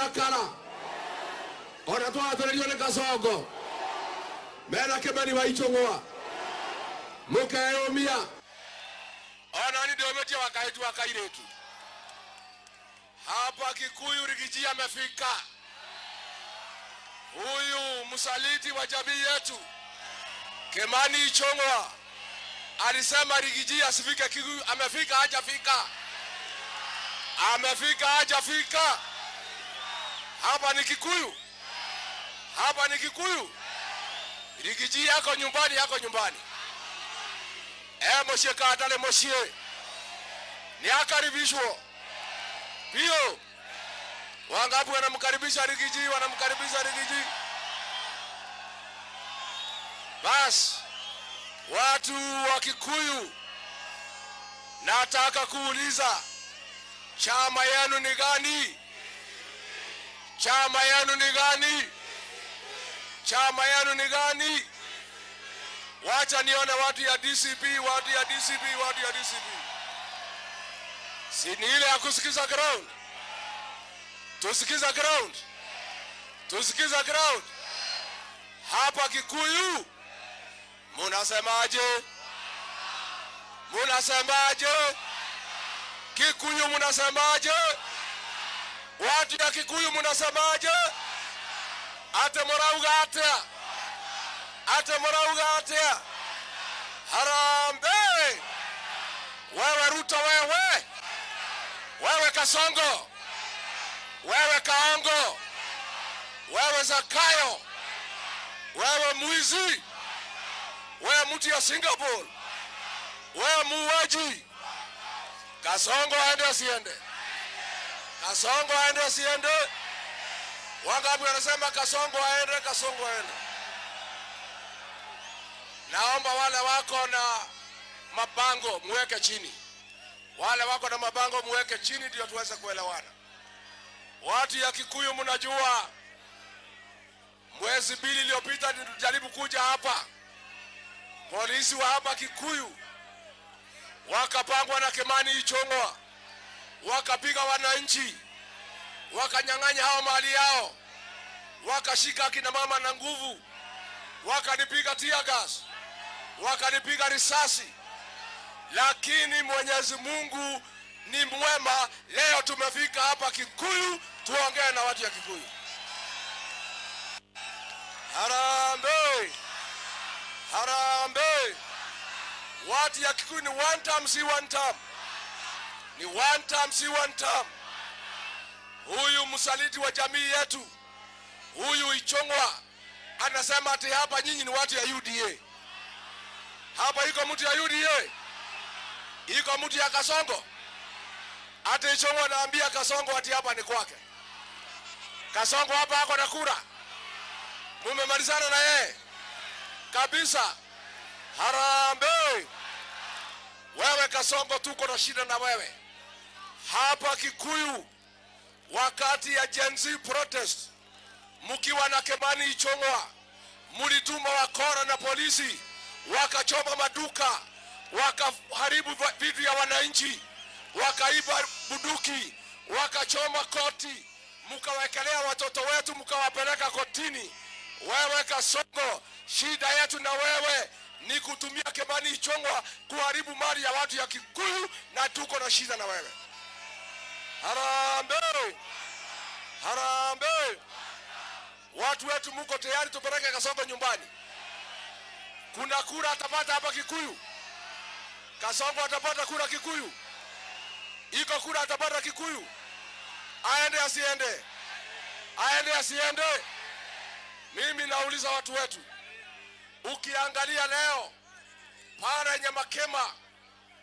makara ona twatũrĩrio nĩ Kasongo mena Kimani wa Ichung'wa mũkeyũmia ona ni ndio wakaitu wakairetu hapa Kikuyu. Rigiji amefika, huyu msaliti wa jamii yetu Kimani Ichung'wa alisema Rigiji asifike Kikuyu. Amefika hajafika? Amefika hajafika? Hapa ni Kikuyu, hapa ni Kikuyu. Rigiji yako nyumbani, yako nyumbani. Moshe Katale Moshe ni akaribishwa pio. Wangapi wanamkaribisha Rigiji? Wanamkaribisha Rigiji. Bas watu wa Kikuyu, nataka kuuliza, chama yenu ni gani? Chama yenu ni gani? Chama yenu ni gani? Wacha nione watu ya DCP, watu ya DCP, watu ya DCP. Si ni ile ya kusikiza ground? Tusikiza ground, tusikiza ground. Hapa Kikuyu munasemaje? Munasemaje? Kikuyu munasemaje? Watu ya Kikuyu munasemaje? Ate morauga atia, ate morauga atia. Harambee! Wewe Ruto, wewe, wewe Kasongo, wewe Kaongo, wewe Zakayo, wewe mwizi, wewe mtu ya Singapore, wewe muuaji. Kasongo aende asiende? Kasongo aende asiende? Wangapi wanasema Kasongo aende? Kasongo aende. Naomba wale wako na mabango muweke chini. Wale wako na mabango muweke chini ndio tuweze kuelewana. Watu ya Kikuyu, mnajua mwezi mbili iliyopita nilijaribu kuja hapa. Polisi wa hapa Kikuyu wakapangwa na Kimani Ichung'wa, wakapiga wananchi, wakanyang'anya hao mali yao, wakashika kina mama na nguvu, wakanipiga tear gas, wakanipiga risasi. Lakini Mwenyezi Mungu ni mwema. Leo tumefika hapa Kikuyu tuongee na watu ya Kikuyu. Harambee! Harambee! Watu ya Kikuyu ni one term, si one term. Ni one term, si one term. Huyu msaliti wa jamii yetu, huyu Ichung'wa, anasema ati hapa nyinyi ni watu ya UDA. Hapa iko mtu ya UDA? Iko mtu ya Kasongo? Ati Ichung'wa anaambia Kasongo ati hapa ni kwake. Kasongo hapa hako na kura. Mumemalizana na yeye kabisa. Harambee! Wewe Kasongo, tuko na shida na wewe. Hapa Kikuyu wakati ya Gen Z protest, mkiwa na Kimani Ichung'wa, mulituma wakora na polisi, wakachoma maduka, wakaharibu vitu ya wananchi, wakaiba bunduki, wakachoma koti, mkawekelea watoto wetu, mkawapeleka kotini. Wewe Kasongo, shida yetu na wewe ni kutumia Kimani Ichung'wa kuharibu mali ya watu ya Kikuyu, na tuko na shida na wewe. Harambee! Harambee! Watu wetu mko tayari tupeleke Kasongo nyumbani? Kuna kura atapata hapa Kikuyu? Kasongo atapata kura Kikuyu? Iko kura atapata Kikuyu? Aende asiende? Aende asiende? Mimi nauliza watu wetu, ukiangalia leo pale Nyamakema